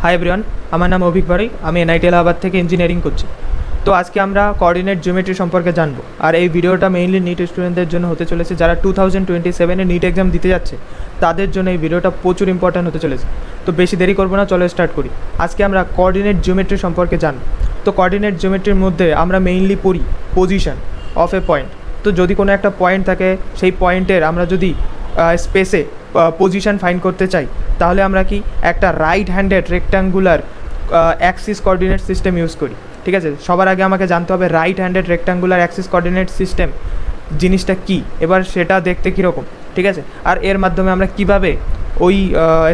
Hi everyone, আমার নাম অভিক ভারী। আমি এনআইটি এলাহাবাদ থেকে ইঞ্জিনিয়ারিং করছি। তো আজকে আমরা কোঅর্ডিনেট জিওমেট্রি সম্পর্কে জানবো। আর এই ভিডিওটা মেইনলি নিট স্টুডেন্টদের জন্য হতে চলেছে, যারা 2027-এ নিট এক্সাম দিতে যাচ্ছে তাদের জন্য এই ভিডিওটা প্রচুর ইম্পর্ট্যান্ট হতে চলেছে। তো বেশি দেরি করবো না, চলো স্টার্ট করি। আজকে আমরা কোঅর্ডিনেট জিওমেট্রি সম্পর্কে জানবো। তো কোঅর্ডিনেট জিওমেট্রির মধ্যে আমরা মেইনলি পড়ি পজিশন অফ এ পয়েন্ট। তো যদি কোনো একটা পয়েন্ট থাকে, সেই পয়েন্টের আমরা যদি স্পেসে পজিশন ফাইন্ড করতে চাই, তাহলে আমরা কি একটা right handed rectangular axis coordinate system use করি। ঠিক আছে, সবার আগে আমাকে জানতে হবে right handed rectangular axis coordinate system জিনিসটা কী, এবার সেটা দেখতে কীরকম। ঠিক আছে, আর এর মাধ্যমে আমরা কিভাবে ওই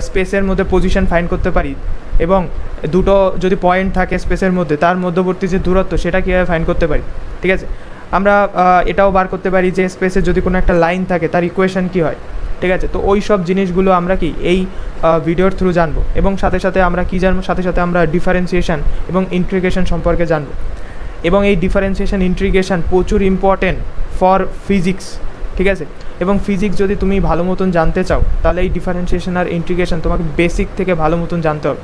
স্পেসের মধ্যে পজিশন ফাইন্ড করতে পারি, এবং দুটো যদি পয়েন্ট থাকে স্পেসের মধ্যে, তার মধ্যবর্তী যে দূরত্ব সেটা কীভাবে ফাইন্ড করতে পারি। ঠিক আছে, আমরা এটাও বার করতে পারি যে স্পেসে যদি কোনো একটা লাইন থাকে তার ইকুয়েশন কী হয়। ঠিক আছে, তো ওই সব জিনিসগুলো আমরা কি এই ভিডিওর থ্রু জানবো, এবং সাথে সাথে আমরা কি জানবো, সাথে সাথে আমরা ডিফারেন্সিয়েশন এবং ইন্টিগ্রেশন সম্পর্কে জানবো। এবং এই ডিফারেন্সিয়েশন ইন্টিগ্রেশন প্রচুর ইম্পর্টেন্ট ফর ফিজিক্স। ঠিক আছে, এবং ফিজিক্স যদি তুমি ভালো মতন জানতে চাও, তাহলে এই ডিফারেন্সিয়েশন আর ইন্টিগ্রেশন তোমাকে বেসিক থেকে ভালো মতন জানতে হবে।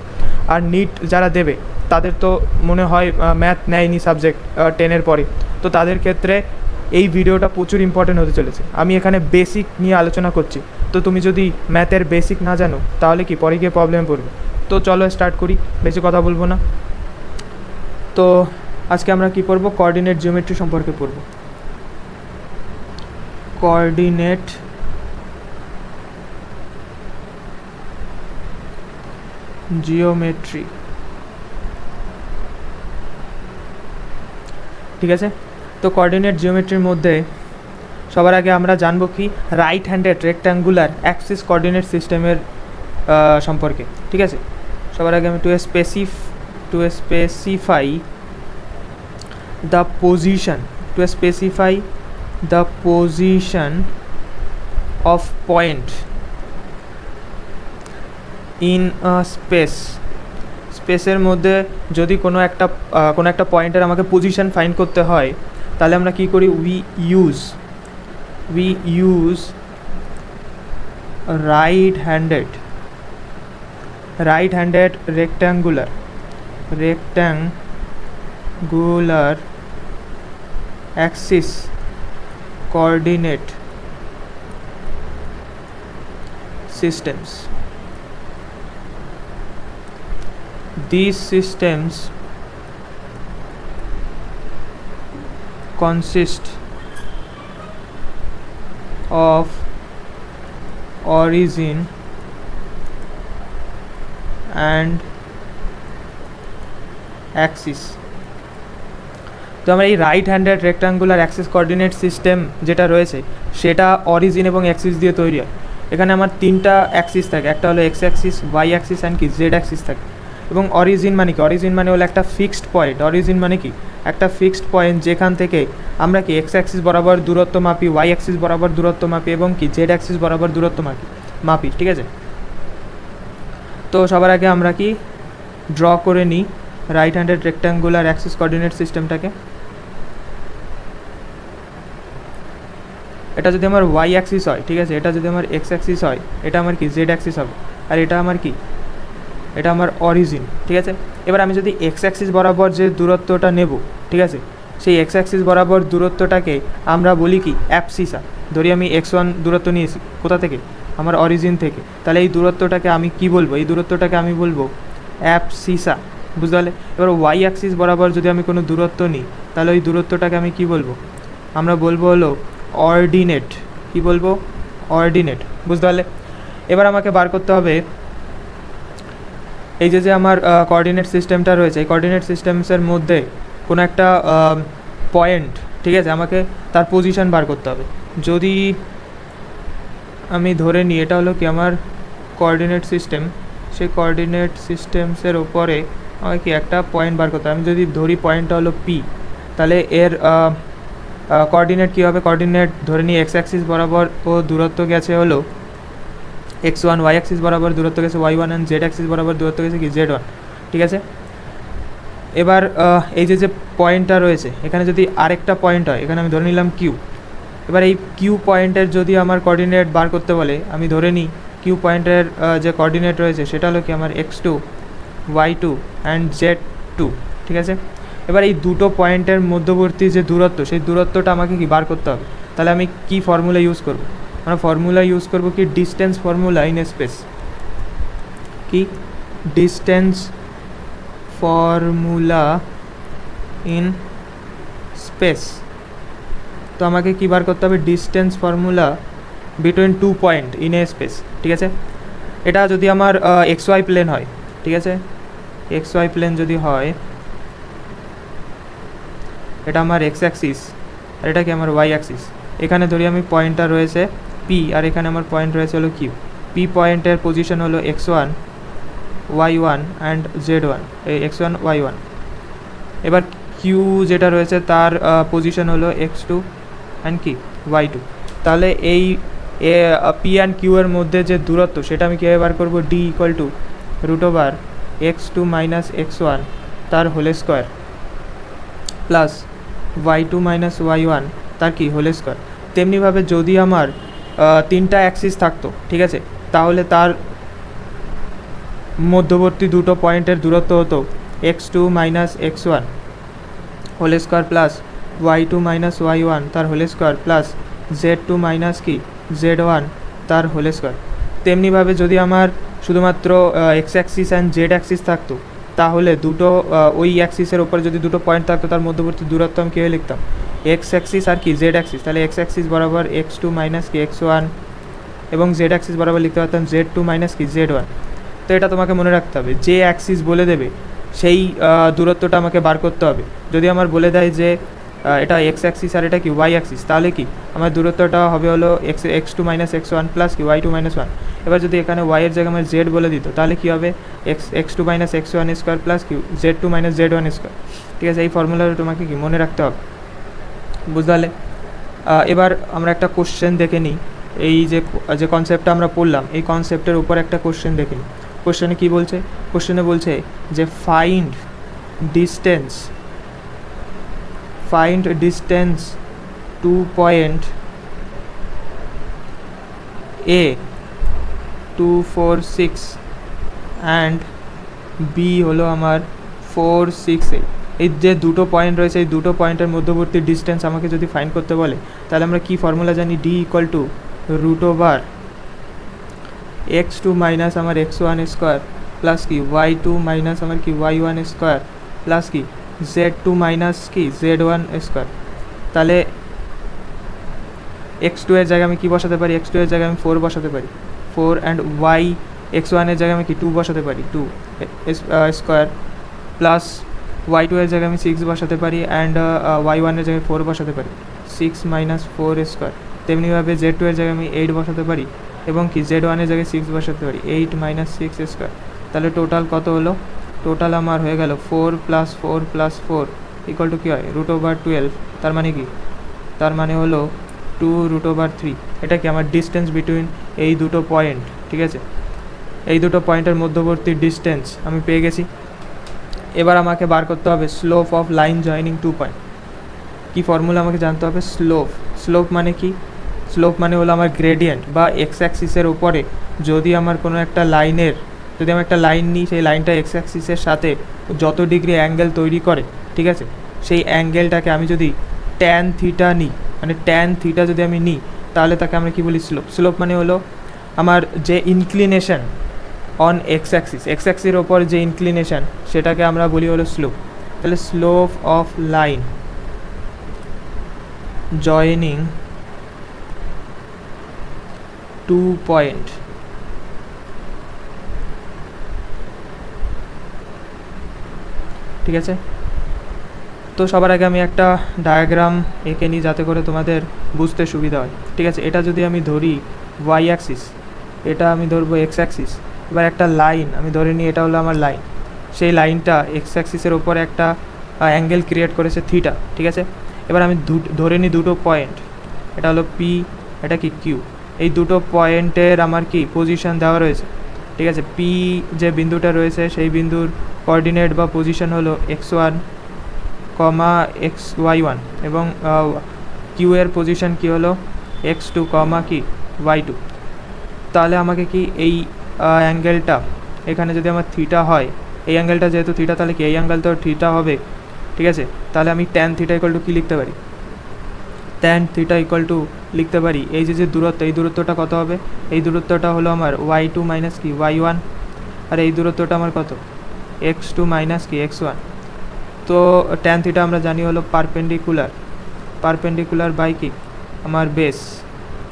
আর নিট যারা দেবে তাদের তো মনে হয় ম্যাথ নেয়নি সাবজেক্ট 10-এর পরে, তো তাদের ক্ষেত্রে এই ভিডিওটা প্রচুর ইম্পর্টেন্ট হতে চলেছে। আমি এখানে বেসিক নিয়ে আলোচনা করছি, তো তুমি যদি ম্যাথের বেসিক না জানো তাহলে কি পরে গিয়ে প্রবলেম পড়বে। তো চলো স্টার্ট করি, বেশি কথা বলবো না। তো আজকে আমরা কি পড়বো, কোঅর্ডিনেট জিওমেট্রি সম্পর্কে পড়বো। কোঅর্ডিনেট জিওমেট্রি, ঠিক আছে। তো কোঅর্ডিনেট জিওমেট্রির মধ্যে সবার আগে আমরা জানবো কি right handed rectangular axis coordinate সিস্টেমের সম্পর্কে। ঠিক আছে, সবার আগে আমি to specify the position of point in স্পেসের মধ্যে যদি কোনো একটা পয়েন্টের আমাকে পজিশন ফাইন্ড করতে হয়, তাহলে আমরা কী করি, we use right handed rectangular axis coordinate systems. These systems consist of origin and axis. তো আমরা এই right handed rectangular axis coordinate system যেটা রয়েছে সেটা অরিজিন এবং অ্যাক্সিস দিয়ে তৈরি হয়। এখানে আমার তিনটা অ্যাক্সিস থাকে, একটা হলো x axis, y axis and কি জেড অ্যাক্সিস থাকে। এবং অরিজিন মানে কি, অরিজিন মানে হলো একটা ফিক্সড পয়েন্ট। অরিজিন মানে কি, একটা ফিক্সড পয়েন্ট যেখান থেকে আমরা কি এক্স অ্যাক্সিস বরাবর দূরত্ব মাপি, ওয়াই অ্যাক্সিস বরাবর দূরত্ব মাপি, এবং কি জেড অ্যাক্সিস বরাবর দূরত্ব মাপি। ঠিক আছে, তো সবার আগে আমরা কি ড্র করে নিই right handed rectangular axis coordinate সিস্টেমটাকে। এটা যদি আমার ওয়াই অ্যাক্সিস হয়, ঠিক আছে, এটা যদি আমার এক্স অ্যাক্সিস হয়, এটা আমার কি জেড অ্যাক্সিস হবে, আর এটা আমার কি, এটা আমার অরিজিন। ঠিক আছে, এবার আমি যদি এক্স অ্যাক্সিস বরাবর যে দূরত্বটা নেব, ঠিক আছে, সেই এক্স অ্যাক্সিস বরাবর দূরত্বটাকে আমরা বলি কি অ্যাবসিসা। ধরি আমি x1 দূরত্ব নিয়েছি, কোথা থেকে, আমার অরিজিন থেকে, তাহলে এই দূরত্বটাকে আমি কি বলবো, এই দূরত্বটাকে আমি বলবো অ্যাবসিসা। বুঝতে পারলে? এবার ওয়াই অ্যাক্সিস বরাবর যদি আমি কোনো দূরত্ব নিই, তাহলে ওই দূরত্বটাকে আমি কি বলবো, আমরা বলবো হলো অর্ডিনেট। কি বলবো, অর্ডিনেট। বুঝতে পারলে? এবার আমাকে বার করতে হবে এই যে আমার কোঅর্ডিনেট সিস্টেমটা রয়েছে, এই কোঅর্ডিনেট সিস্টেমসের মধ্যে কোনো একটা পয়েন্ট, ঠিক আছে, আমাকে তার পজিশন বার করতে হবে। যদি আমি ধরে নিই এটা হলো কি আমার কোঅর্ডিনেট সিস্টেম, সেই কোঅর্ডিনেট সিস্টেমসের ওপরে আমাকে কি একটা পয়েন্ট বার করতে হবে। আমি যদি ধরি পয়েন্টটা হলো পি, তাহলে এর কোঅর্ডিনেট কী হবে, কোঅর্ডিনেট ধরে নিই এক্স অ্যাক্সিস বরাবর ও দূরত্ব গেছে হলো x1, ওয়াই অ্যাক্সিস বরাবর দূরত্ব গেছে y1, অ্যান্ড জেড অ্যাক্সিস বরাবর দূরত্ব গেছে কি z1। ঠিক আছে, এবার এই যে পয়েন্টটা রয়েছে এখানে যদি আরেকটা পয়েন্ট হয়, এখানে আমি ধরে নিলাম কিউ। এবার এই কিউ পয়েন্টের যদি আমার কোঅর্ডিনেট বার করতে বলে, আমি ধরে নিই কিউ পয়েন্টের যে কোঅর্ডিনেট রয়েছে সেটা হলো কি আমার x2, y2 অ্যান্ড z2, ঠিক আছে। এবার এই দুটো পয়েন্টের মধ্যবর্তী যে দূরত্ব, সেই দূরত্বটা আমাকে কি বার করতে হবে। তাহলে আমি কি ফর্মুলা ইউজ করব, আমরা ফর্মুলা ইউজ করব কি ডিস্টেন্স ফর্মুলা ইন স্পেস, কি ডিস্টেন্স ফর্মুলা ইন স্পেস। তো আমাকে কী বার করতে হবে, distance formula between two point in a space, ঠিক আছে। এটা যদি আমার এক্স ওয়াই প্লেন হয়, ঠিক আছে, এক্স ওয়াই প্লেন যদি হয়, এটা আমার এক্স অ্যাক্সিস আর এটা কি আমার ওয়াই অ্যাক্সিস। এখানে ধরি আমি পয়েন্টটা রয়েছে পি আর এখানে আমার পয়েন্ট রয়েছে হলো কিউ। পি পয়েন্টের পজিশন হলো x1 y1 অ্যান্ড z1, এই x1 y1। এবার কিউ যেটা রয়েছে তার পজিশন হলো x2 অ্যান্ড কি y2। তাহলে এই পি অ্যান্ড কিউ এর মধ্যে যে দূরত্ব সেটা আমি কীভাবে বার করবো, d equal to √ x2 minus x1 তার whole square plus y2 minus y1 তার কি হোল স্কোয়ার। তেমনিভাবে যদি আমার তিনটা অ্যাক্সিস থাকতো, ঠিক আছে, তাহলে তার মধ্যবর্তী দুটো পয়েন্টের দূরত্ব হতো x2 minus x1 whole square plus y2 minus y1 তার whole square plus z2 minus কি z1 তার হোল স্কোয়ার। তেমনিভাবে যদি আমার শুধুমাত্র x Axis and Z Axis থাকতো, তাহলে দুটো ওই অ্যাক্সিসের ওপরে যদি দুটো পয়েন্ট থাকতো তার মধ্যবর্তী দূরত্ব আমি কীভাবে লিখতাম, এক্স অ্যাক্সিস আর কি জেড অ্যাক্সিস। তাহলে এক্স অ্যাক্সিস বরাবর x2 মাইনাস কি x1 এবং জেড অ্যাক্সিস বরাবর লিখতে পারতাম z2 মাইনাস কি z1। তো এটা তোমাকে মনে রাখতে হবে, যে অ্যাক্সিস বলে দেবে সেই দূরত্বটা আমাকে বার করতে হবে। যদি আমার বলে দেয় যে এটা এক্স অ্যাক্সিস আর এটা কি ওয়াই অ্যাক্সিস, তাহলে কি আমার দূরত্বটা হবে হলো x2 মাইনাস x1 প্লাস কি y2 মাইনাস 1। এবার যদি এখানে y এর জায়গায় আমার জেড বলে দিত, তাহলে কী হবে x2 minus x1 square plus কি z2 মাইনাস z1 স্কোয়ার, ঠিক আছে। এই ফর্মুলাটা তোমাকে কি মনে রাখতে হবে, বুঝতে পারলে। এবার আমরা একটা কোশ্চেন দেখে নিই, এই যে কনসেপ্টটা আমরা পড়লাম এই কনসেপ্টের উপর একটা কোশ্চেন দেখে নিই। কোশ্চেনে কী বলছে, কোশ্চেনে বলছে যে find distance two point A 246 and b হলো আমার 468। এই যে দুটো পয়েন্ট রয়েছে এই দুটো পয়েন্টের মধ্যবর্তী ডিস্টেন্স আমাকে যদি ফাইন্ড করতে বলে, তাহলে আমরা কি ফর্মুলা জানি, d equal to √ x2 minus আমার x1 স্কোয়ার প্লাস কি y2 মাইনাস আমার কি y1 স্কোয়ার প্লাস কি z2 মাইনাস কি z1 স্কোয়ার। তাহলে x2 এর জায়গায় আমি কি বসাতে পারি, x2 এর জায়গায় আমি 4 বসাতে পারি 4 অ্যান্ড x1 এর জায়গায় আমি কি 2 বসাতে পারি 2 স্কোয়ার প্লাস y2 এর জায়গায় আমি 6 বসাতে পারি অ্যান্ড y1 এর জায়গায় 4 বসাতে পারি 6 মাইনাস 4 স্কোয়ার। তেমনিভাবে z2 এর জায়গায় আমি 8 বসাতে পারি এবং কি z1 এর জায়গায় 6 বসাতে পারি 8 মাইনাস 6 স্কোয়ার। তাহলে টোটাল কত হলো, টোটাল আমার হয়ে গেল 4 প্লাস 4 প্লাস 4 ইকুয়াল টু কী হয় √12। তার মানে কি, তার মানে হলো 2 √3। এটা কি আমার ডিস্টেন্স বিটুইন এই দুটো পয়েন্ট, ঠিক আছে। এই দুটো পয়েন্টের মধ্যবর্তী ডিস্টেন্স আমি পেয়ে গেছি। এবার আমাকে বার করতে হবে slope of line joining two point. কী ফর্মুলা আমাকে জানতে হবে, স্লোপ মানে কি, স্লোপ মানে হলো আমার গ্রেডিয়েন্ট বা এক্স অ্যাক্সিসের ওপরে যদি আমার কোনো একটা লাইনের, যদি আমি একটা লাইন নিই সেই লাইনটা এক্স অ্যাক্সিসের সাথে যত ডিগ্রি অ্যাঙ্গেল তৈরি করে, ঠিক আছে, সেই অ্যাঙ্গেলটাকে আমি যদি ট্যান থিটা নিই, মানে ট্যান থিটা যদি আমি নিই, তাহলে তাকে আমরা কী বলি স্লোপ মানে হলো আমার যে ইনক্লিনেশন অন এক্স অ্যাক্সিসের ওপর যে ইনক্লিনেশন সেটাকে আমরা বলি হলো স্লোপ। তাহলে slope of line joining two point, ঠিক আছে। তো সবার আগে আমি একটা ডায়াগ্রাম এঁকে নিই যাতে করে তোমাদের বুঝতে সুবিধা হয়, ঠিক আছে। এটা যদি আমি ধরি ওয়াই অ্যাক্সিস, এটা আমি ধরবো এক্স অ্যাক্সিস। এবার একটা লাইন আমি ধরে নিই, এটা হলো আমার লাইন, সেই লাইনটা এক্স অ্যাক্সিসের ওপরে একটা অ্যাঙ্গেল ক্রিয়েট করেছে থিটা, ঠিক আছে। এবার আমি ধরে নিই দুটো পয়েন্ট, এটা হলো পি, এটা কি কিউ। এই দুটো পয়েন্টের আমার কি পজিশন দেওয়া রয়েছে, ঠিক আছে। পি যে বিন্দুটা রয়েছে সেই বিন্দুর কোঅর্ডিনেট বা পজিশন হলো x1, xy1 এবং কিউ এর পজিশন কি হলো x2, কি y2। তাহলে আমাকে কি এই অ্যাঙ্গেলটা এখানে যদি আমার থিটা হয়, এই অ্যাঙ্গেলটা যেহেতু থিটা, তাহলে কি এই অ্যাঙ্গেল তো থিটা হবে, ঠিক আছে। তাহলে আমি ট্যান থিটা ইকুয়াল টু কী লিখতে পারি, ট্যান থিটা ইকুয়াল টু লিখতে পারি এই যে দূরত্ব, এই দূরত্বটা কত হবে, এই দূরত্বটা হলো আমার y2 মাইনাস কি y1, আর এই দূরত্বটা আমার কত x2 মাইনাস কি x1। তো ট্যান থিটা আমরা জানি হলো পারপেন্ডিকুলার বাই কি আমার বেস,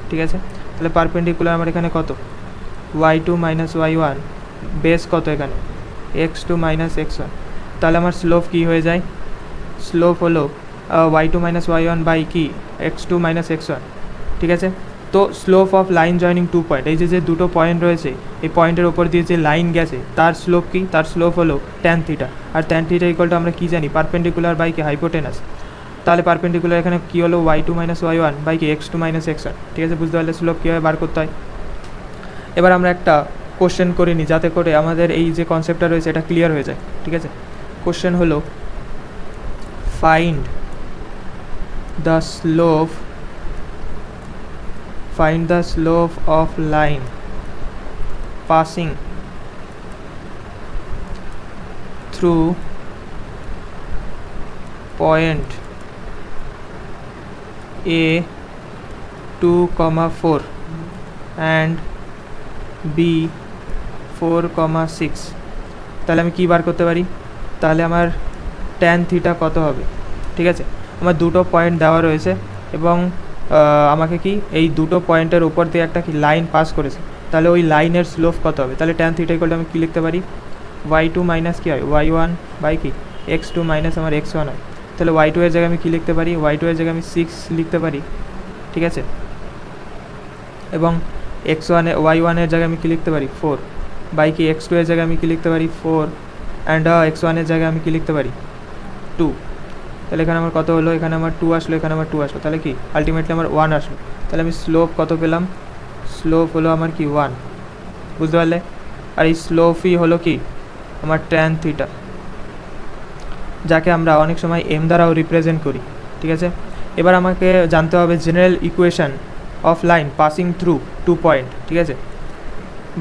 ঠিক আছে। তাহলে পারপেন্ডিকুলার আমার এখানে কত y2 মাইনাস y1, বেস কত এখানে x2 মাইনাস x1। তাহলে আমার স্লোপ কি হয়ে যায়, স্লোপ হলো y2 মাইনাস y1 বাই কি x2 মাইনাস x1, ঠিক আছে। তো slope of line joining two point, এই যে দুটো পয়েন্ট রয়েছে, এই পয়েন্টের ওপর দিয়ে যে লাইন গেছে তার স্লোপ কি, তার স্লোপ হলো ট্যান থিটা। আর ট্যান থিটা ইকুয়াল টু আমরা কী জানি, পারপেন্ডিকুলার বাই কি হাইপোটেনাস। তাহলে পারপেন্ডিকুলার এখানে কী হলো y2 মাইনাস y1 বাই কি x2 মাইনাস x1, ঠিক আছে। বুঝতে পারলে স্লোপ কীভাবে বার করতে হয়। এবার আমরা একটা কোশ্চেন করে নিই যাতে করে আমাদের এই যে কনসেপ্টটা রয়েছে এটা ক্লিয়ার হয়ে যায়, ঠিক আছে। কোশ্চেন হলো find the slope of line passing through point A 2,4 and B 4,6। তাহলে আমি কী বার করতে পারি, তাহলে আমার ট্যান থিটা কত হবে, ঠিক আছে। আমার দুটো পয়েন্ট দেওয়া রয়েছে এবং আমাকে কি এই দুটো পয়েন্টের উপর দিয়ে একটা কি লাইন পাস করেছে, তাহলে ওই লাইনের স্লোপ কত হবে। তাহলে ট্যান থিটা ইকুয়াল টু আমি কী লিখতে পারি, y2 মাইনাস কী হয় y1 বাই কি x2 মাইনাস আমার x1 হয়। তাহলে y2 এর জায়গায় আমি কী লিখতে পারি, y2 এর জায়গায় আমি 6 লিখতে পারি, ঠিক আছে। এবং y1 এর জায়গায় আমি কী লিখতে পারি 4 বাই কি x2 এর জায়গায় আমি কী লিখতে পারি 4 অ্যান্ড x1 এর জায়গায় আমি কী লিখতে পারি 2। তাহলে এখানে আমার কত হলো, এখানে আমার 2 আসলো, এখানে আমার 2 আসলো, তাহলে কি আলটিমেটলি আমার 1 আসলো। তাহলে আমি স্লোপ কত পেলাম, স্লোপ হলো আমার কি 1, বুঝতে পারলে। আর এই স্লোপই হলো কি আমার ট্যান থিটা, যাকে আমরা অনেক সময় এম দ্বারাও রিপ্রেজেন্ট করি, ঠিক আছে। এবার আমাকে জানতে হবে general equation of line passing through two point, ঠিক আছে,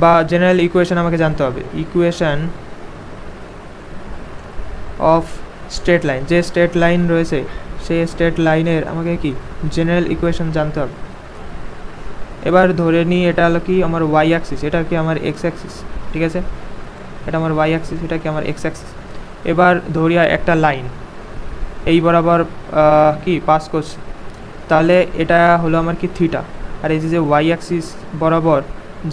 বা জেনারেল ইকুয়েশন আমাকে জানতে হবে, ইকুয়েশন অফ স্ট্রেট লাইন, যে স্ট্রেট লাইন রয়েছে সেই স্ট্রেট লাইনের আমাকে কি জেনারেল ইকুয়েশন জানতে হবে। এবার ধরে নিই এটা হলো কি আমার ওয়াই অ্যাক্সিস, এটা কি আমার এক্স অ্যাক্সিস, ঠিক আছে, এটা আমার ওয়াই অ্যাক্সিস, এটা কি আমার এক্স অ্যাক্সিস। এবার ধরিয়া একটা লাইন এই বরাবর কি পাস করছে, তাহলে এটা হলো আমার কি থিটা। আর এই যে ওয়াই অ্যাক্সিস বরাবর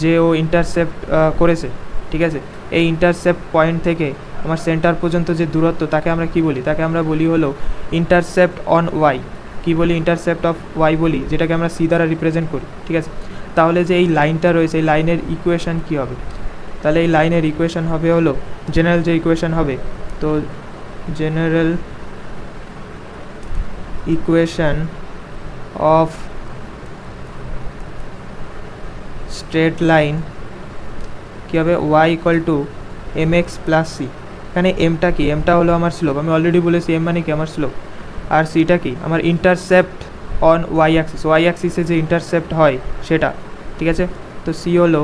যে ও ইন্টারসেপ্ট করেছে, ঠিক আছে, এই ইন্টারসেপ্ট পয়েন্ট থেকে আমার সেন্টার পর্যন্ত যে দূরত্ব তাকে আমরা কি বলি, তাকে আমরা বলি হলো ইন্টারসেপ্ট অন ওয়াই। কী বলি, ইন্টারসেপ্ট অফ ওয়াই বলি, যেটাকে আমরা সি দ্বারা রিপ্রেজেন্ট করি, ঠিক আছে। তাহলে যে এই লাইনটা রয়েছে এই লাইনের ইকুয়েশন কী হবে, তাহলে এই লাইনের ইকুয়েশন হবে হলো জেনারেল যে ইকুয়েশন হবে, তো general equation of straight line কী হবে, y equal to m x plus c. এখানে এমটা কি, এমটা হলো আমার স্লোপ, আমি অলরেডি বলেছি এম মানে কি আমার স্লোপ, আর সিটা কি আমার intercept on y axis, y অ্যাক্সিসে যে ইন্টারসেপ্ট হয় সেটা, ঠিক আছে। তো সি হলো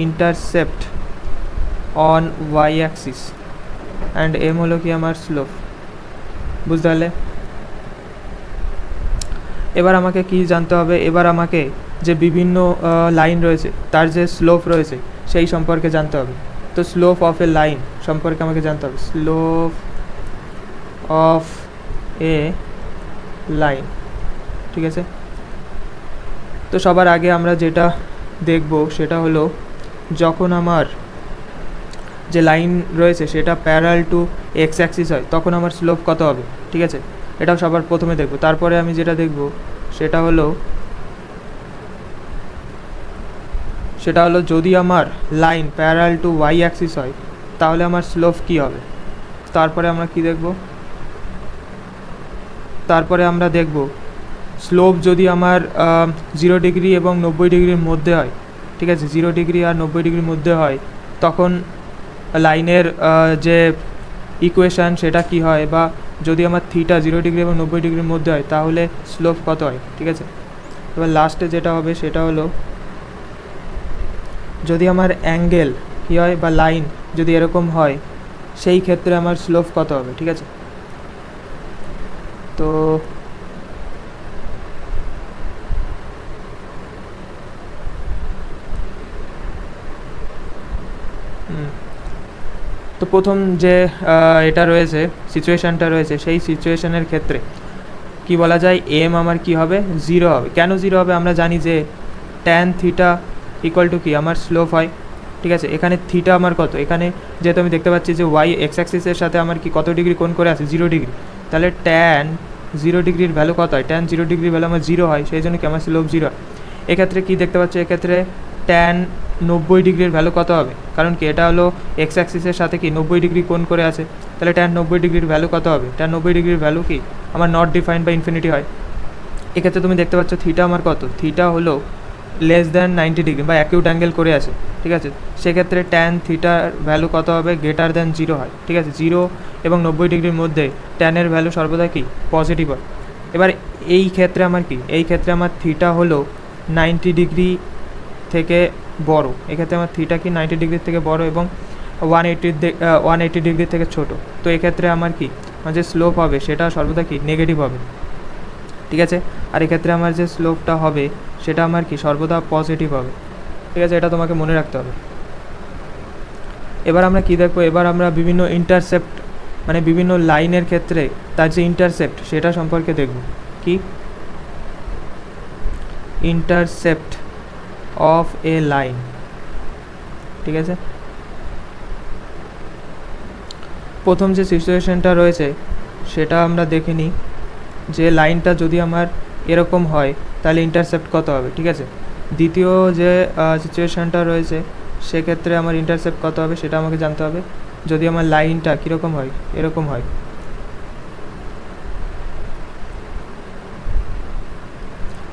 intercept on y axis and m হলো কি আমার স্লোপ, বুঝতে পারলে। এবার আমাকে কি জানতে হবে, এবার আমাকে যে বিভিন্ন লাইন রয়েছে তার যে স্লোপ রয়েছে সেই সম্পর্কে জানতে হবে। তো স্লোপ অফ এ লাইন সম্পর্কে আমাকে জানতে হবে, স্লোপ অফ এ লাইন, ঠিক আছে। তো সবার আগে আমরা যেটা দেখব সেটা হলো যখন আমার যে লাইন রয়েছে সেটা প্যারাল টু এক্স অ্যাক্সিস হয় তখন আমার স্লোপ কত হবে, ঠিক আছে, এটাও সবার প্রথমে দেখব। তারপরে আমি যেটা দেখব সেটা হলো যদি আমার line parallel to Y axis হয় তাহলে আমার স্লোপ কী হবে। তারপরে আমরা কি দেখব, তারপরে আমরা দেখব স্লোপ যদি আমার 0 ডিগ্রি এবং 90 ডিগ্রির মধ্যে হয়, ঠিক আছে, 0 ডিগ্রি আর 90 ডিগ্রির মধ্যে হয় তখন লাইনের যে ইকুয়েশান সেটা কি হয়, বা যদি আমার থিটা 0 ডিগ্রি এবং 90 ডিগ্রির মধ্যে হয় তাহলে স্লোপ কত হয়, ঠিক আছে। এবার লাস্টে যেটা হবে সেটা হলো যদি আমার অ্যাঙ্গেল কী হয়, বা লাইন যদি এরকম হয়, সেই ক্ষেত্রে আমার স্লোপ কত হবে, ঠিক আছে। তো তো প্রথম যে এটা রয়েছে, সিচুয়েশানটা রয়েছে, সেই সিচুয়েশানের ক্ষেত্রে কি বলা যায়, এম আমার কি হবে, 0 হবে। কেন 0 হবে, আমরা জানি যে ট্যান থিটা ইকুয়াল টু কি আমার স্লোপ হয়, ঠিক আছে। এখানে থিটা আমার কত, এখানে যেহেতু আমি দেখতে পাচ্ছি যে ওয়াই এক্স অ্যাক্সিসের সাথে আমার কি কত ডিগ্রি কোণ করে আছে, 0 ডিগ্রি, তাহলে ট্যান 0 ডিগ্রির ভ্যালু কত হয়, ট্যান 0 ডিগ্রির ভ্যালু আমার 0 হয়, সেই জন্য কি আমার স্লোপ 0 হয়। এক্ষেত্রে কী দেখতে পাচ্ছি, এক্ষেত্রে ট্যান 90 ডিগ্রির ভ্যালু কত হবে, কারণ কি এটা হলো এক্স অ্যাক্সিসের সাথে কি 90 ডিগ্রি কোণ করে আছে, তাহলে ট্যান 90 ডিগ্রির ভ্যালু কত হবে, ট্যান 90 ডিগ্রির ভ্যালু কি আমার নট ডিফাইন্ড বা ইনফিনিটি হয়। এক্ষেত্রে তুমি দেখতে পাচ্ছ থিটা আমার কত, থিটা হলো লেস দ্যান 90 ডিগ্রি বা অ্যাকিউট অ্যাঙ্গেল করে আছে, ঠিক আছে। সেক্ষেত্রে ট্যান থিটার ভ্যালু কত হবে, গ্রেটার দ্যান 0 হয়, ঠিক আছে। 0 এবং 90 ডিগ্রির মধ্যে ট্যানের ভ্যালু সর্বদা কি পজিটিভ হয়। এবার এই ক্ষেত্রে আমার কি, এই ক্ষেত্রে আমার থিটা হলো 90 ডিগ্রি থেকে বড়, এক্ষেত্রে আমার থিটা কি 90 ডিগ্রির থেকে বড় এবং 180 ডিগ্রি থেকে ছোট। তো এক্ষেত্রে আমার কি, আমার যে স্লোপ হবে সেটা সর্বদা কি নেগেটিভ হবে, ঠিক আছে। আর এক্ষেত্রে আমার যে স্লোপটা হবে সেটা আমার কি সর্বদা পজিটিভ হবে, ঠিক আছে। এটা তোমাকে মনে রাখতে হবে। এবার আমরা কি দেখবো, এবার আমরা বিভিন্ন ইন্টারসেপ্ট মানে বিভিন্ন লাইনের ক্ষেত্রে তার যে ইন্টারসেপ্ট সেটা সম্পর্কে দেখব। কি ইন্টারসেপ্ট অফ এ লাইন, ঠিক আছে। প্রথম যে সিচুয়েশনটা রয়েছে সেটা আমরা দেখে নিই, যে লাইনটা যদি আমার এরকম হয় তাহলে ইন্টারসেপ্ট কত হবে, ঠিক আছে। দ্বিতীয় যে সিচুয়েশনটা রয়েছে সেক্ষেত্রে আমার ইন্টারসেপ্ট কত হবে সেটা আমাকে জানতে হবে, যদি আমার লাইনটা কীরকম হয়, এরকম হয়,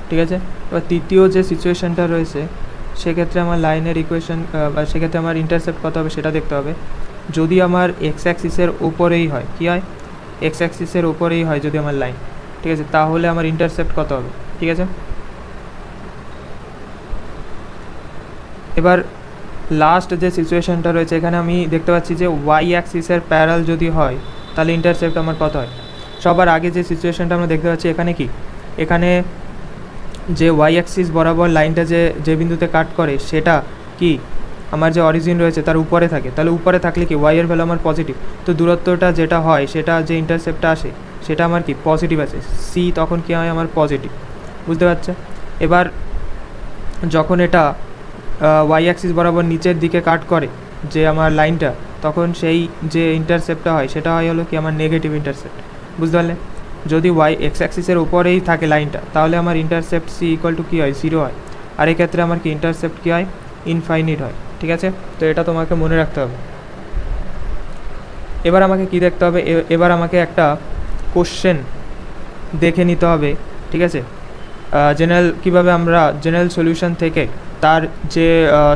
ঠিক আছে। এবার তৃতীয় যে সিচুয়েশনটা রয়েছে সেক্ষেত্রে আমার লাইনের ইকুয়েশন বা সেক্ষেত্রে আমার ইন্টারসেপ্ট কত হবে সেটা দেখতে হবে, যদি আমার এক্স অ্যাক্সিসের উপরেই হয়, কী হয়, এক্স অ্যাক্সিসের উপরেই হয় যদি আমার লাইন, ঠিক আছে, তাহলে আমার ইন্টারসেপ্ট কত হবে, ঠিক আছে। এবার লাস্ট যে সিচুয়েশনটা রয়েছে, এখানে আমি দেখতে পাচ্ছি যে ওয়াই অ্যাক্সিসের প্যারাল যদি হয় তাহলে ইন্টারসেপ্ট আমার কত হয়। সবার আগে যে সিচুয়েশনটা আমরা দেখতে পাচ্ছি, এখানে কি, এখানে যে ওয়াই অ্যাক্সিস বরাবর লাইনটা যে বিন্দুতে কাট করে সেটা কি আমার যে অরিজিন রয়েছে তার উপরে থাকে, তাহলে উপরে থাকলে কি ওয়াই এর ভ্যালু আমার পজিটিভ, তো দূরত্বটা যেটা হয় সেটা যে ইন্টারসেপ্টটা আসে সেটা আমার কি পজিটিভ আছে, সি তখন কি হয় আমার পজিটিভ, বুঝতে পারছো। এবার যখন এটা ওয়াই অ্যাক্সিস বরাবর নিচের দিকে কাট করে যে আমার লাইনটা, তখন সেই যে ইন্টারসেপ্টটা হয় সেটা হয় হলো কি আমার নেগেটিভ ইন্টারসেপ্ট, বুঝতে পারলে। যদি ওয়াই এক্স অ্যাক্সিসের উপরেই থাকে লাইনটা তাহলে আমার ইন্টারসেপ্ট সি ইকুয়াল টু কী হয়, 0 হয়, আর এক্ষেত্রে আমার কি ইন্টারসেপ্ট কী হয়, ইনফাইনিট হয়, ঠিক আছে। তো এটা তোমাকে মনে রাখতে হবে। এবার আমাকে কি দেখতে হবে, এবার আমাকে একটা কোশ্চেন দেখে নিতে হবে, ঠিক আছে। জেনারেল কীভাবে আমরা জেনারেল সলিউশন থেকে তার যে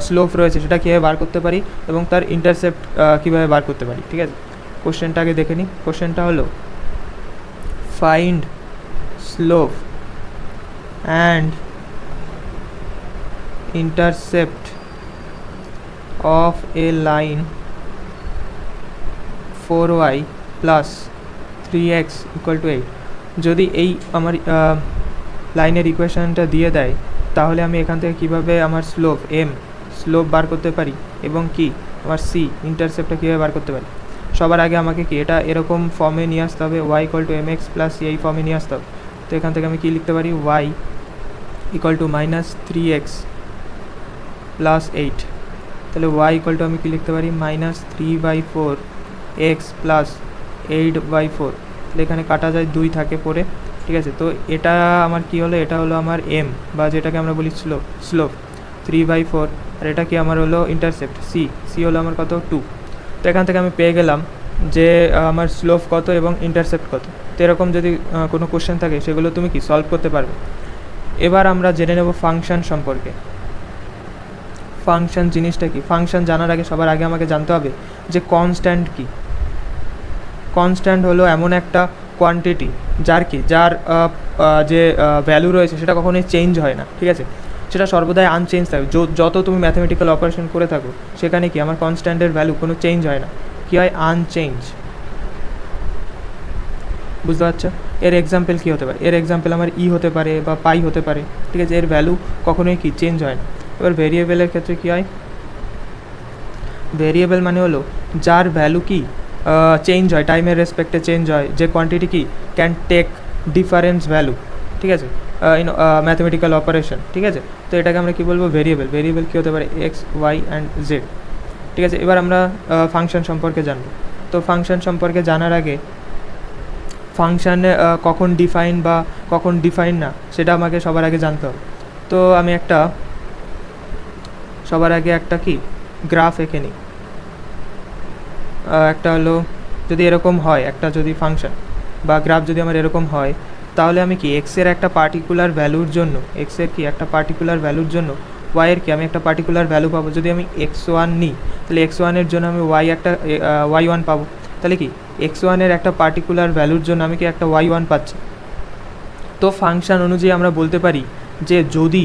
স্লোপ রয়েছে সেটা কীভাবে বার করতে পারি এবং তার ইন্টারসেপ্ট কীভাবে বার করতে পারি, ঠিক আছে। কোশ্চেনটা আগে দেখে নিই। কোশ্চেনটা হলো find slope and intercept of A line 4y plus 3x equal to 8। যদি এই আমার লাইনের ইকুয়েশনটা দিয়ে দেয় তাহলে আমি এখান থেকে কীভাবে আমার স্লোপ বার করতে পারি এবং কি আমার সি ইন্টারসেপ্টটা কীভাবে বার করতে পারি। সবার আগে আমাকে কি এটা এরকম ফর্মে নিয়ে আসতে হবে, y equal to mx plus এই ফর্মে নিয়ে আসতে হবে। তো এখান থেকে আমি কী লিখতে পারি, y equal to minus 3x plus 8, তাহলে y ইকুয়াল টু আমি কী লিখতে পারি, মাইনাস 3/4 x প্লাস 8/4, তাহলে এখানে কাটা যায় 2 থাকে পরে, ঠিক আছে। তো এটা আমার কি হলো, এটা হলো আমার এম বা যেটাকে আমরা বলি স্লোপ 3/4, আর এটা কি আমার হলো ইন্টারসেপ্ট সি হলো আমার কত 2। তো এখান থেকে আমি পেয়ে গেলাম যে আমার স্লোপ কত এবং ইন্টারসেপ্ট কত। তো এরকম যদি কোনো কোশ্চেন থাকে সেগুলো তুমি কি সলভ করতে পারবে। এবার আমরা জেনে নেব ফাংশন সম্পর্কে। ফাংশন জিনিসটা কি, ফাংশন জানার আগে সবার আগে আমাকে জানতে হবে যে কনস্ট্যান্ট কি। কনস্ট্যান্ট হলো এমন একটা কোয়ান্টিটি যার যে ভ্যালু রয়েছে সেটা কখনোই চেঞ্জ হয় না, ঠিক আছে। সেটা সর্বদাই আনচেঞ্জ থাকবে। যত তুমি ম্যাথমেটিক্যাল অপারেশন করে থাকো সেখানে কি আমার কনস্ট্যান্টের ভ্যালু কোনো চেঞ্জ হয় না, কী হয়, আনচেঞ্জ। বুঝতে পারছো? এর এক্সাম্পল কী হতে পারে? এর এক্সাম্পল আমার ই হতে পারে বা পাই হতে পারে, ঠিক আছে? এর ভ্যালু কখনোই কি চেঞ্জ হয় না। এবার ভেরিয়েবলের ক্ষেত্রে কী হয়? ভেরিয়েবল মানে হলো যার ভ্যালু কি চেঞ্জ হয়, টাইমের রেসপেক্টে চেঞ্জ হয়, যে কোয়ান্টিটি কি ক্যান টেক ডিফারেন্স ভ্যালু, ঠিক আছে, ইন ম্যাথমেটিক্যাল অপারেশন, ঠিক আছে? তো এটাকে আমরা কী বলবো? ভেরিয়েবল। ভেরিয়েবল কী হতে পারে? এক্স, ওয়াই অ্যান্ড জেড, ঠিক আছে? এবার আমরা ফাংশন সম্পর্কে জানবো। তো ফাংশন সম্পর্কে জানার আগে ফাংশান কখন ডিফাইন বা কখন ডিফাইন না সেটা আমাকে সবার আগে জানতে হবে। তো আমি সবার আগে একটা কি গ্রাফ এঁকে নিই। একটা হলো যদি এরকম হয়, একটা যদি ফাংশন বা গ্রাফ যদি আমার এরকম হয়, তাহলে আমি কি এক্সের একটা পার্টিকুলার ভ্যালুর জন্য, এক্সের কি একটা পার্টিকুলার ভ্যালুর জন্য ওয়াইয়ের কি আমি একটা পার্টিকুলার ভ্যালু পাবো। যদি আমি x1 নিই তাহলে x1-এর জন্য আমি y1 পাবো। তাহলে কি x1-এর একটা পার্টিকুলার ভ্যালুর জন্য আমি কি একটা y1 পাচ্ছি। তো ফাংশন অনুযায়ী আমরা বলতে পারি যে যদি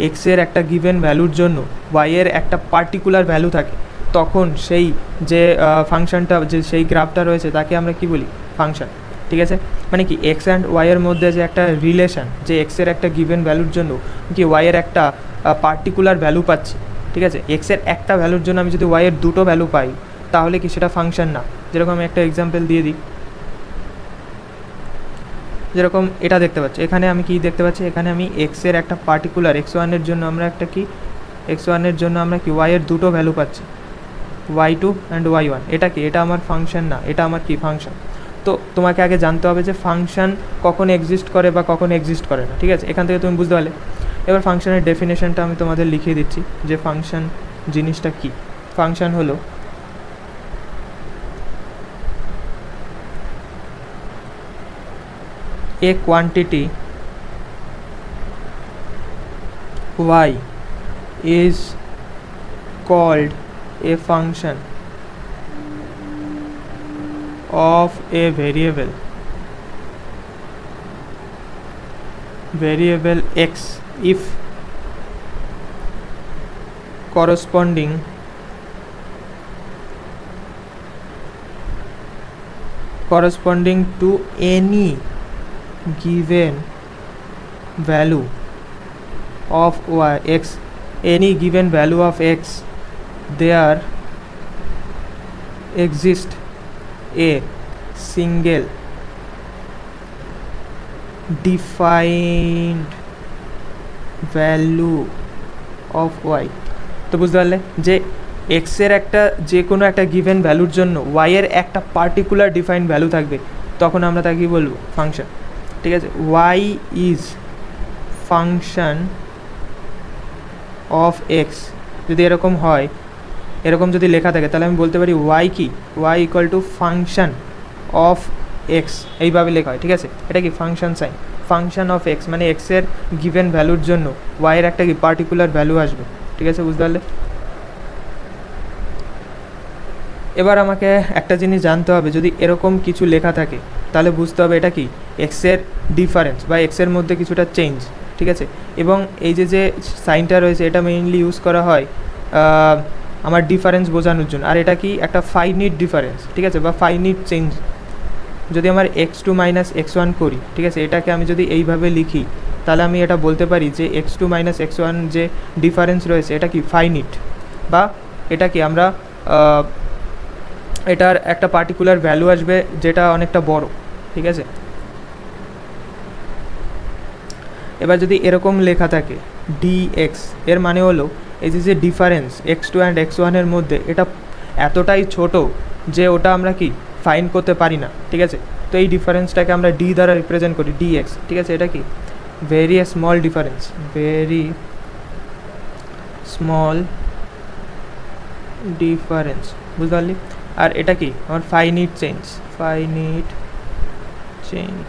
এক্সের একটা গিভেন ভ্যালুর জন্য ওয়াইয়ের একটা পার্টিকুলার ভ্যালু থাকে, তখন সেই যে ফাংশনটা, যে সেই গ্রাফটা রয়েছে তাকে আমরা কি বলি? ফাংশন, ঠিক আছে? মানে কি এক্স অ্যান্ড ওয়াইয়ের মধ্যে যে একটা রিলেশন, যে এক্সের একটা গিভেন ভ্যালুর জন্য কি ওয়াইয়ের একটা পার্টিকুলার ভ্যালু পাচ্ছি, ঠিক আছে? এক্সের একটা ভ্যালুর জন্য আমি যদি ওয়াইয়ের দুটো ভ্যালু পাই, তাহলে কি সেটা ফাংশন না? যেরকম আমি একটা এক্সাম্পল দিয়ে দিই, যেরকম এটা দেখতে পাচ্ছি, এখানে আমি কি দেখতে পাচ্ছি? এখানে আমি এক্সের একটা পার্টিকুলার x1-এর জন্য আমরা একটা কি x1-এর জন্য আমরা কি ওয়াইয়ের দুটো ভ্যালু পাচ্ছি, y2 অ্যান্ড y1। এটা কি? এটা আমার ফাংশন না, এটা আমার কি ফাংশন। তো তোমাকে আগে জানতে হবে যে ফাংশন কখন এক্সিস্ট করে বা কখন এক্সিস্ট করে না, ঠিক আছে? এখান থেকে তুমি বুঝতে পারলে। এবার ফাংশনের ডেফিনেশনটা আমি তোমাদের লিখিয়ে দিচ্ছি যে ফাংশন জিনিসটা কি। ফাংশন হলো a quantity y is called a function of a variable x if corresponding to any given value of x, any given value of x, there exists a single defined value of y। তো বুঝতে পারলে যে এক্সের একটা যে কোনো একটা given ভ্যালুর জন্য ওয়াইয়ের একটা পার্টিকুলার ডিফাইন্ড ভ্যালু থাকবে, তখন আমরা তাকে কী বলবো? ফাংশন, ঠিক আছে? Y is function of X যদি এরকম হয়, এরকম যদি লেখা থাকে, তাহলে আমি বলতে পারি ওয়াই কি, Y equal to function of X, এইভাবে লেখা হয়, ঠিক আছে? এটা কি function sign, function of X মানে এক্সের গিভেন ভ্যালুর জন্য ওয়াইয়ের একটা কি পার্টিকুলার ভ্যালু আসবে, ঠিক আছে? বুঝতে পারলে? এবার আমাকে একটা জিনিস জানতে হবে, যদি এরকম কিছু লেখা থাকে তাহলে বুঝতে হবে এটা কি এক্সের ডিফারেন্স বা এক্সের মধ্যে কিছুটা চেঞ্জ, ঠিক আছে? এবং এই যে সাইনটা রয়েছে এটা মেইনলি ইউজ করা হয় আমার ডিফারেন্স বোঝানোর জন্য। আর এটা কি একটা ফাইনিট ডিফারেন্স, ঠিক আছে, বা ফাইনিট চেঞ্জ। যদি আমার x2 মাইনাস x1 করি, ঠিক আছে, এটাকে আমি যদি এইভাবে লিখি, তাহলে আমি এটা বলতে পারি যে x2 মাইনাস x1 যে ডিফারেন্স রয়েছে এটা কি ফাইনিট, বা এটা কি আমরা এটার একটা পার্টিকুলার ভ্যালু আসবে যেটা অনেকটা বড়, ঠিক আছে? এবার যদি এরকম লেখা থাকে dx, এর মানে হলো এই যে ডিফারেন্স x2 অ্যান্ড x1-এর মধ্যে এটা এতটাই ছোট যে ওটা আমরা কি ফাইন্ড করতে পারি না, ঠিক আছে? তো এই ডিফারেন্সটাকে আমরা d দ্বারা রিপ্রেজেন্ট করি, dx, ঠিক আছে? এটা কি very small difference, very small difference, বুঝতে পারলি? আর এটা কি আমার ফাইনিট চেঞ্জ, ফাইনিট চেঞ্জ,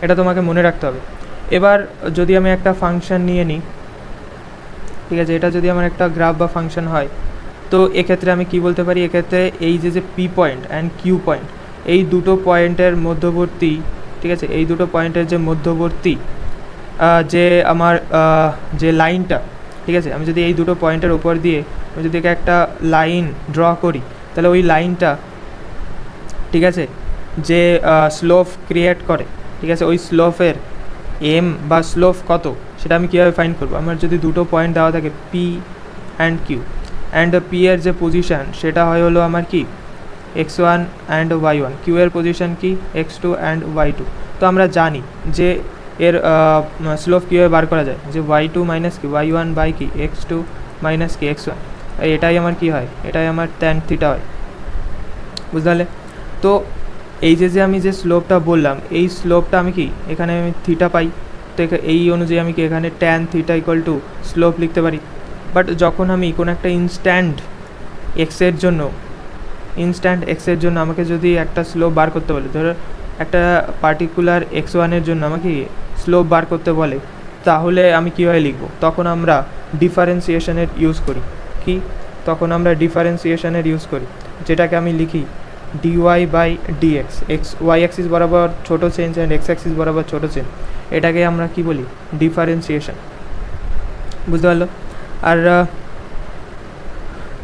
এটা তোমাকে মনে রাখতে হবে। এবার যদি আমি একটা ফাংশন নিয়ে নিই, ঠিক আছে, এটা যদি আমার একটা গ্রাফ বা ফাংশন হয়, তো এক্ষেত্রে আমি কি বলতে পারি? এক্ষেত্রে এই যে P point and Q point, এই দুটো পয়েন্টের মধ্যবর্তী, ঠিক আছে, এই দুটো পয়েন্টের যে মধ্যবর্তী যে আমার যে লাইনটা, ঠিক আছে, আমি যদি এই দুটো পয়েন্টের উপর দিয়ে আমি যদি একটা লাইন ড্র করি, তাহলে ওই লাইনটা, ঠিক আছে, যে স্লোপ ক্রিয়েট করে, ঠিক আছে, ওই স্লোপের এম বা স্লোপ কত সেটা আমি কীভাবে ফাইন্ড করবো? আমার যদি দুটো পয়েন্ট দেওয়া থাকে P and Q, and P এর যে পজিশান সেটা হয় হলো আমার কি x1 অ্যান্ড y1, কিউ এর পজিশান কি x2 অ্যান্ড y2। তো আমরা জানি যে এর স্লোপ কীভাবে বার করা যায়, যে y2 মাইনাস কি y1 বাই কি x2 মাইনাস কি x1, এটাই আমার কি হয়, এটাই আমার tan থিটা হয়, বুঝতে পারলে? তো এই যে আমি যে স্লোপটা বললাম, এই স্লোপটা আমি কি এখানে আমি থিটা পাই, তো এই অনুযায়ী আমি কি এখানে tan theta equal two slope লিখতে পারি। বাট যখন আমি কোনো একটা ইনস্ট্যান্ট এক্সের জন্য আমাকে যদি একটা স্লোপ বার করতে বলে, ধরো একটা পার্টিকুলার x1-এর জন্য আমাকে স্লোপ বার করতে বলে, তাহলে আমি কীভাবে লিখব? তখন আমরা ডিফারেন্সিয়েশনের ইউজ করি। কি? তখন আমরা ডিফারেন্সিয়েশনের ইউজ করি, যেটাকে আমি লিখি dy by dx, y axis বরাবর ছোটো চেঞ্জ অ্যান্ড x অ্যাক্সিস বরাবর ছোটো চেঞ্জ, এটাকে আমরা কি বলি? ডিফারেন্সিয়েশন, বুঝতে পারলো? আর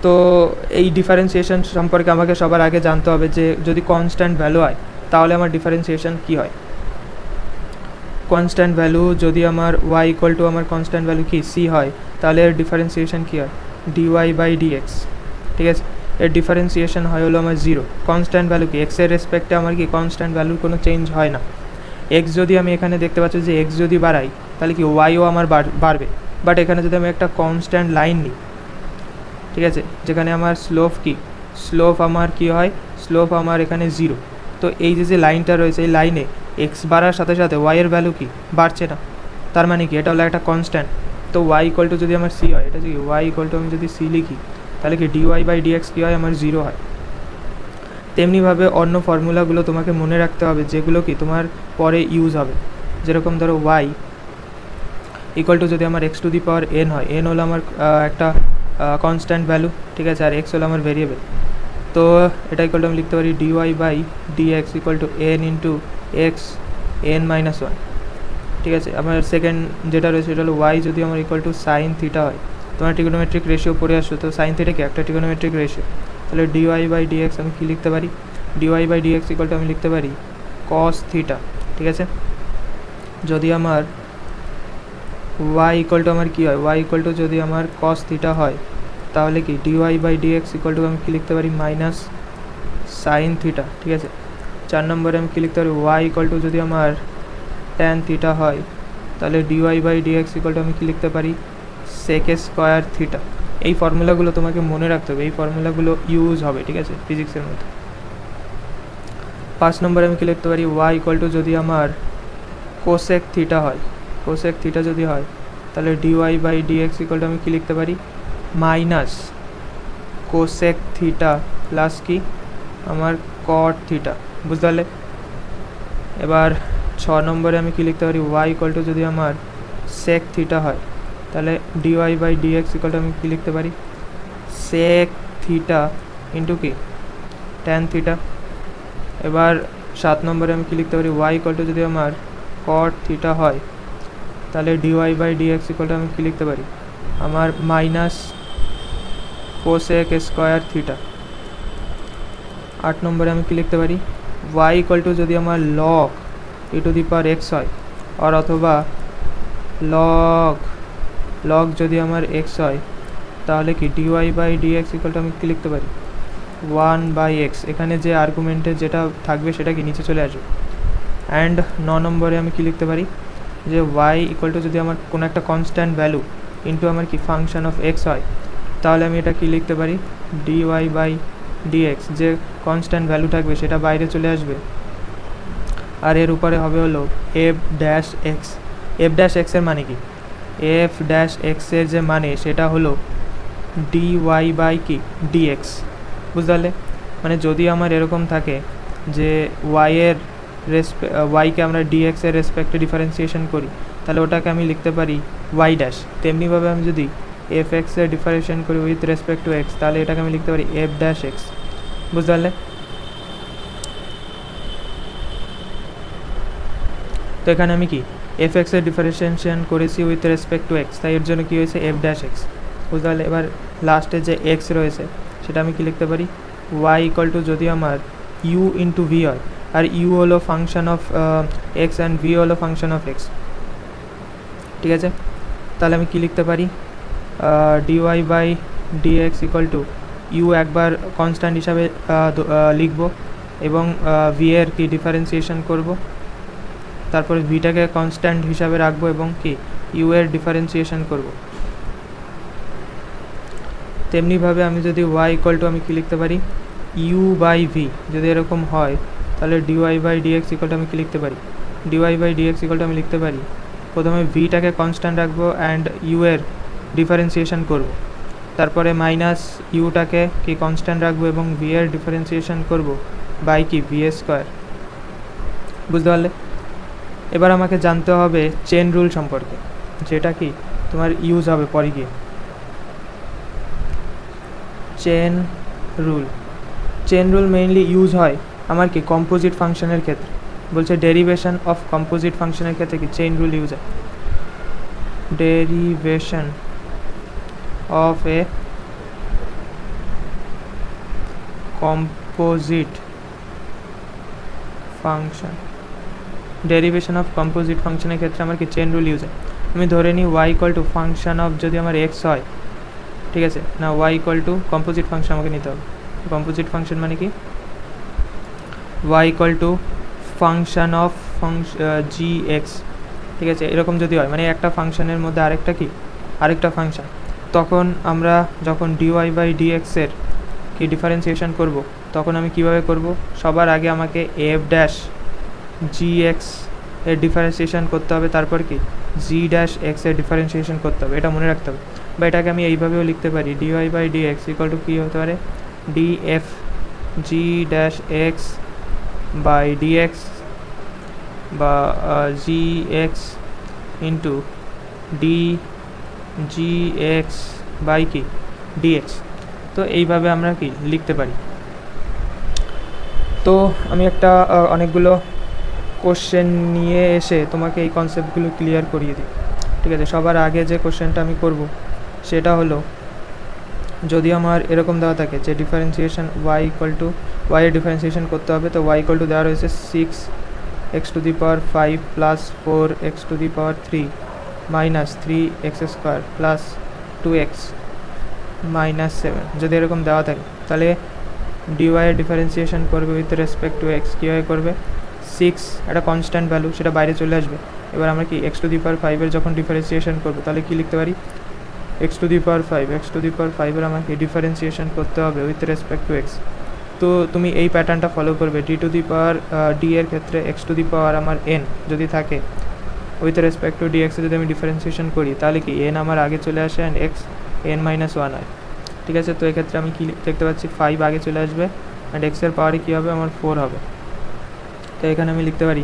তো এই ডিফারেন্সিয়েশন সম্পর্কে আমাকে সবার আগে জানতে হবে যে যদি কনস্ট্যান্ট ভ্যালু হয় তাহলে আমার ডিফারেন্সিয়েশন কী হয়। কনস্ট্যান্ট ভ্যালু যদি আমার y ইকুয়াল টু আমার কনস্ট্যান্ট ভ্যালু কি c হয়, তাহলে এর ডিফারেন্সিয়েশন কী হয়? dy বাই dx, ঠিক আছে, এর ডিফারেন্সিয়েশন হয় হলো আমার 0। কনস্ট্যান্ট ভ্যালু কি x এর রেসপেক্টে আমার কি কনস্ট্যান্ট ভ্যালুর কোনো চেঞ্জ হয় না। x যদি আমি এখানে দেখতে পাচ্ছি যে x যদি বাড়াই তাহলে কি yও আমার বাড়বে। বাট এখানে যদি আমি একটা কনস্ট্যান্ট লাইন নিই, ঠিক আছে, যেখানে আমার স্লোপ আমার কি হয়, স্লোপ আমার এখানে 0, তো এই যে লাইনটা রয়েছে এই লাইনে এক্স বাড়ার সাথে সাথে ওয়াইয়ের ভ্যালু কি বাড়ছে না, তার মানে কি এটা হলো একটা কনস্ট্যান্ট। তো ওয়াই ইকুয়াল টু যদি আমার সি হয়, এটা কি ওয়াই ইকুয়াল টু আমি যদি সি লিখি তাহলে কি ডিওয়াই বাই ডিএক্স কী হয়, আমার 0 হয়। তেমনিভাবে অন্য ফর্মুলাগুলো তোমাকে মনে রাখতে হবে যেগুলো কি তোমার পরে ইউজ হবে। যেরকম ধরো ওয়াই ইকুয়াল টু যদি আমার x to the power N হয়, এন হলো আমার একটা কনস্ট্যান্ট ভ্যালু, ঠিক আছে, আর এক্স হলো আমার ভেরিয়েবল, তো এটা ইকুয়াল টু আমি লিখতে পারি dy by dx equal to N into X N minus 1, ঠিক আছে। আমার সেকেন্ড যেটা রয়েছে সেটা হলো ওয়াই যদি আমার ইকুয়াল টু সাইন থিটা হয়, তোমার ট্রিগোনোমেট্রিক রেশিও পড়ে আসছো, তো সাইন থিটা কি একটা ট্রিগোনোমেট্রিক রেশিও, তাহলে ডিওয়াই বাই ডিএক্স আমি কী লিখতে পারি, dy by dx equal to আমি লিখতে পারি কস থিটা, ঠিক আছে। যদি আমার ওয়াই ইকুয়াল টু আমার কী হয়, ওয়াই ইকুয়াল টু যদি আমার কস থিটা হয় তাহলে কি dy by dx equal to আমি কী লিখতে পারি মাইনাস সাইন থিটা, ঠিক আছে। 4 নম্বরে আমি কী লিখতে পারি, ওয়াই ইকুয়াল টু যদি আমার ট্যান থিটা হয় তাহলে dy by dx equal to আমি কী লিখতে পারি সেক স্কোয়ার থিটা। এই ফর্মুলাগুলো তোমাকে মনে রাখতে হবে, এই ফর্মুলাগুলো ইউজ হবে, ঠিক আছে, ফিজিক্সের মধ্যে। 5 নম্বরে আমি কী লিখতে পারি, ওয়াই ইকুয়াল টু যদি আমার কোসেক থিটা হয়, কোসেক থিটা যদি হয় তাহলে dy by dx equal to আমি কী লিখতে পারি মাইনাস কোসেক থিটা প্লাস কি আমার কট থিটা, বুঝতে পারলে। এবার 6 নম্বরে আমি কী লিখতে পারি, ওয়াই ইকুয়াল টু যদি আমার সেক থিটা হয় তাহলে dy by dx equal to আমি কী লিখতে পারি সেক থিটা ইন্টু কি ট্যান থিটা। এবার 7 নম্বরে আমি কী লিখতে পারি, ওয়াই ইকুয়াল টু যদি আমার কট থিটা হয় তাহলে dy by dx equal to আমি কী লিখতে পারি আমার মাইনাস কোসেক স্কোয়ার থিটা। 8 নম্বরে আমি কী লিখতে পারি, ওয়াই ইকুয়াল টু যদি আমার log E to the power x হয়, আর অথবা লগ যদি আমার এক্স হয় তাহলে কি dy by dx equal to আমি কী লিখতে পারি 1 বাই এক্স। এখানে যে আর্গুমেন্টে যেটা থাকবে সেটা কি নিচে চলে আসবে। অ্যান্ড 9 নম্বরে আমি কী লিখতে পারি, যে ওয়াই ইকুয়াল টু যদি আমার কোনো একটা কনস্ট্যান্ট ভ্যালু ইন্টু আমার কি ফাংশন অফ এক্স হয় তাহলে আমি এটা কী লিখতে পারি ডিওয়াই বাই ডিএক্স, যে কনস্ট্যান্ট ভ্যালু থাকবে সেটা বাইরে চলে আসবে, আর এর উপরে হবে হলো F dash x. F dash এক্সের মানে কি, এফ ড্যাশ এক্সের যে মানে সেটা হলো ডিওয়াই বাই কি ডিএক্স, বুঝতে পারলে। মানে যদি আমার এরকম থাকে যে ওয়াইকে আমরা ডিএক্সের রেসপেক্টে ডিফারেন্সিয়েশন করি তাহলে ওটাকে আমি লিখতে পারি ওয়াই ড্যাশ। তেমনিভাবে আমি যদি এফ এক্সের ডিফারেন্সিয়েশন করি উইথ রেসপেক্ট টু এক্স তাহলে এটাকে আমি লিখতে পারি এফ ড্যাশ এক্স, বুঝতে পারলে। তো এখানে আমি কি এফ এক্সের ডিফারেন্সিয়েশন করেছি উইথ রেসপেক্ট টু এক্স, তাই এর জন্য কী হয়েছে এফ ড্যাশ এক্স। বুঝতে পারলে? এবার লাস্টে যে এক্স রয়েছে সেটা আমি কী লিখতে পারি, ওয়াই ইকুয়াল টু যদি আমার ইউ ইন্টু ভি হয়, আর ইউ হলো function of X and V হলো ফাংশন অফ এক্স, ঠিক আছে? তাহলে আমি কী লিখতে পারি, dy by dx equal to U একবার কনস্ট্যান্ট হিসাবে লিখব এবং ভি এর কি ডিফারেন্সিয়েশন করব, তারপরে ভিটাকে কনস্ট্যান্ট হিসাবে রাখবো এবং কি ইউ এর ডিফারেন্সিয়েশন করব। তেমনিভাবে আমি যদি ওয়াই ইকুয়াল টু আমি কী লিখতে পারি, ইউ বাই ভি যদি এরকম হয় তাহলে dy by dx equal to আমি কী লিখতে পারি, dy by dx equal to আমি লিখতে পারি প্রথমে ভিটাকে কনস্ট্যান্ট রাখবো অ্যান্ড ইউ এর ডিফারেন্সিয়েশন করব, তারপরে মাইনাস ইউটাকে কি কনস্ট্যান্ট রাখবো এবং ভি এর ডিফারেন্সিয়েশন করব বাই কি ভি এ স্কোয়ার। বুঝতে পারলে? এবার আমাকে জানতে হবে চেন রুল সম্পর্কে, যেটা কি তোমার ইউজ হবে পরে গিয়ে। চেন রুল মেইনলি ইউজ হয় আমার কি কম্পোজিট ফাংশনের ক্ষেত্রে, বলছে ডেরিভেশন অফ কম্পোজিট ফাংশনের ক্ষেত্রে কি চেইন রুল ইউজ হয়। Derivation of A composite function, derivation of composite ফাংশনের ক্ষেত্রে আমার কি চেইন রুল ইউজ হয়। আমি ধরে নিই Y equal to function of যদি আমার এক্স হয়, ঠিক আছে না, Y equal to composite function আমাকে নিতে হবে। কম্পোজিট ফাংশন মানে কি, Y equal to function of G X, ঠিক আছে? এরকম যদি হয় মানে একটা ফাংশনের মধ্যে আরেকটা ফাংশন, তখন আমরা যখন ডিওয়াই বাই ডিএক্সের কি ডিফারেন্সিয়েশন করব তখন আমি কিভাবে করব, সবার আগে আমাকে এফ ড্যাশ জি এক্স এর ডিফারেন্সিয়েশন করতে হবে, তারপর কি জি ড্যাশ এক্স এর ডিফারেন্সিয়েশন করতে হবে, এটা মনে রাখতে হবে। বা এটাকে আমি এইভাবেও লিখতে পারি, dy by dx equal to কী হতে পারে, d f g dash x by dx বা g x into d g x by কি ডিএক্স। তো এইভাবে আমরা কি লিখতে পারি। তো আমি একটা অনেকগুলো কোশ্চেন নিয়ে এসে তোমাকে এই কনসেপ্টগুলো ক্লিয়ার করিয়ে দিই, ঠিক আছে? সবার আগে যে কোশ্চেনটা আমি করব সেটা হলো, যদি আমার এরকম দেওয়া থাকে যে differentiation Y equal to Y এর ডিফারেন্সিয়েশন করতে হবে, তো ওয়াই ইকুয়াল টু দেওয়া রয়েছে 6x⁵ plus 4x⁵ minus 3x² plus 2x minus 7, যদি এরকম দেওয়া থাকে তাহলে ডিওয়াই এর ডিফারেন্সিয়েশন করবে উইথ রেসপেক্ট টু এক্স, কীভাবে করবে, 6 একটা কনস্ট্যান্ট ভ্যালু সেটা বাইরে চলে আসবে। এবার আমরা কি x⁵ এর যখন ডিফারেন্সিয়েশন করবো তাহলে কি লিখতে পারি, x⁵ এর আমাকে ডিফারেন্সিয়েশন করতে হবে উইথ রেসপেক্ট টু এক্স। তো তুমি এই প্যাটার্নটা ফলো করবে, d এর ক্ষেত্রে x আমার n যদি থাকে উইথ রেসপেক্ট টু dx যদি আমি ডিফারেন্সিয়েশন করি তাহলে কি n আমার আগে চলে আসে অ্যান্ড x n-1 হয়, ঠিক আছে? তো এক্ষেত্রে আমি কি দেখতে পাচ্ছি 5 আগে চলে আসবে অ্যান্ড x এর পাওয়ারে কী হবে আমার 4 হবে। তো এখানে আমি লিখতে পারি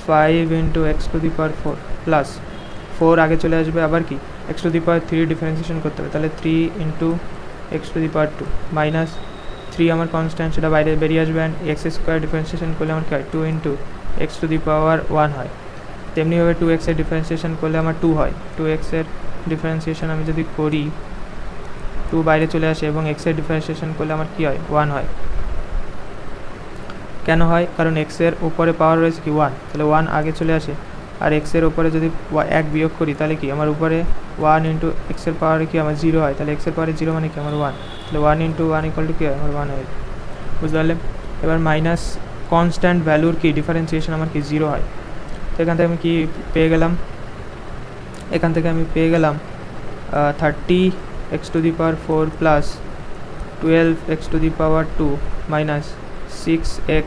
5 ইন্টু x⁴ প্লাস 4 আগে চলে আসবে, আবার কি x⁵ ডিফারেন্সিয়েশন করতে হবে, তাহলে 3 ইন্টু x⁵ মাইনাস 3 আমার কনস্ট্যান্ট সেটা বাইরে বেরিয়ে আসবে অ্যান্ড x² ডিফারেন্সিয়েশন করলে আমার কি হয় 2 ইন্টু x⁴ হয়। তেমনিভাবে 2x এর ডিফারেন্সিয়েশন করলে আমার 2 হয়, 2x এর ডিফারেন্সিয়েশন আমি যদি করি 2 বাইরে চলে আসে এবং x এর ডিফারেন্সিয়েশন করলে আমার কি হয় 1 হয়। কেন হয়, কারণ x এর উপরে পাওয়ার রয়েছে কি 1, তাহলে 1 আগে চলে আসে, আর x এর উপরে যদি 1 বিয়োগ করি তাহলে কি আমার উপরে 1 ইন্টু x এর পাওয়ারে কি আমার 0 হয়, তাহলে x এর পাওয়ারে 0 মানে কি আমার 1, তাহলে 1 ইন্টু 1 ইকুয়াল টু কি হয় আমার 1 হয়। বুঝতে পারলে? এবার মাইনাস কনস্ট্যান্ট ভ্যালুর কি ডিফারেন্সিয়েশন আমার কি 0 হয়। তো এখান থেকে আমি কি পেয়ে গেলাম, 30x⁴ plus 12x⁴ minus 6x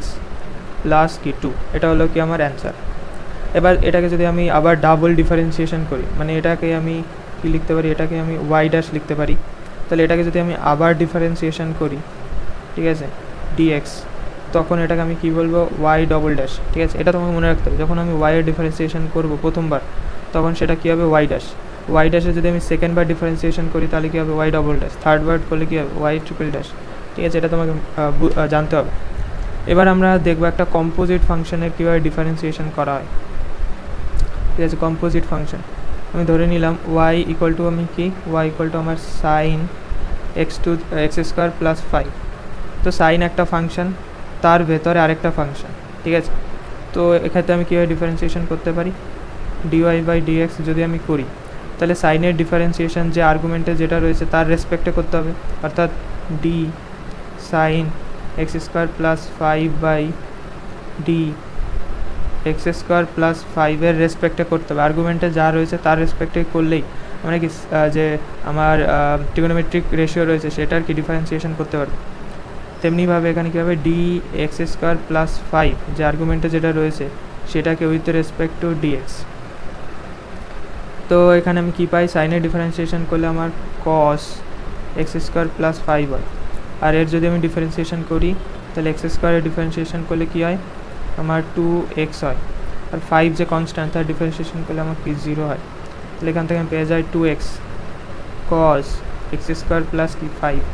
plus কি 2, এটা হলো কি আমার অ্যান্সার। এবার এটাকে যদি আমি আবার ডাবল ডিফারেন্সিয়েশন করি, মানে এটাকে আমি কি লিখতে পারি, এটাকে আমি ওয়াই ড্যাশ লিখতে পারি, তাহলে এটাকে যদি আমি আবার ডিফারেন্সিয়েশন করি, ঠিক আছে, dx, তখন এটাকে আমি কি বলবো ওয়াই ডবল ড্যাশ, ঠিক আছে? এটা তোমাকে মনে রাখতে হবে, যখন আমি ওয়াই এর ডিফারেন্সিয়েশন করবো প্রথমবার তখন সেটা কী হবে ওয়াই ড্যাশে যদি আমি সেকেন্ডবার ডিফারেন্সিয়েশন করি তাহলে কী হবে ওয়াই ডবল ড্যাশ, থার্ডবার করলে কী হবে ওয়াই ট্রিপল ড্যাশ, ঠিক আছে? এটা তোমাকে জানতে হবে। এবার আমরা দেখবো একটা কম্পোজিট ফাংশনের কীভাবে ডিফারেন্সিয়েশন করা হয়। ঠিক আছে, কম্পোজিট ফাংশন। আমি ধরে নিলাম ওয়াই ইকুয়াল টু আমি কি, ওয়াই ইকুয়াল টু আমার সাইন এক্স স্কোয়ার প্লাস 5। তো সাইন একটা ফাংশন, তার ভেতরে আরেকটা ফাংশন, ঠিক আছে। তো এক্ষেত্রে আমি কীভাবে ডিফারেন্সিয়েশন করতে পারি, ডিওয়াই বাই ডিএক্স যদি আমি করি, তাহলে সাইনের ডিফারেন্সিয়েশন যে আর্গুমেন্টে যেটা রয়েছে তার রেসপেক্টে করতে হবে, অর্থাৎ d sine x square plus 5 by d x square plus 5-এর রেসপেক্টে করতে হবে। আর্গুমেন্টে যা রয়েছে তার রেসপেক্টে করলেই মানে কি যে আমার ট্রিগোনোমেট্রিক রেশিও রয়েছে সেটার কি ডিফারেন্সিয়েশন করতে পারবে। তেমনিভাবে এখানে কী হবে, ডি এক্স স্কোয়ার প্লাস 5 যে আর্গুমেন্টে যেটা রয়েছে সেটাকে উইথ রেসপেক্ট টু ডিএক্স। তো এখানে আমি কী পাই, সাইনের ডিফারেন্সিয়েশন করলে আমার কস এক্স স্কোয়ার প্লাস 5 হয়। আর এর যদি আমি ডিফারেন্সিয়েশন করি তাহলে এক্স স্কোয়ারের ডিফারেন্সিয়েশন করলে কী হয়, আমার 2x হয়। আর 5 যে কনস্ট্যান্ট তার ডিফারেন্সিয়েশন করলে আমার কি 0 হয়। তাহলে এখান থেকে আমি পেয়ে যাই 2x cos x square plus কি 5।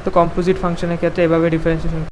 তো কম্পোজিট ফাংশনের ক্ষেত্রে এভাবে ডিফারেন্সিয়েশন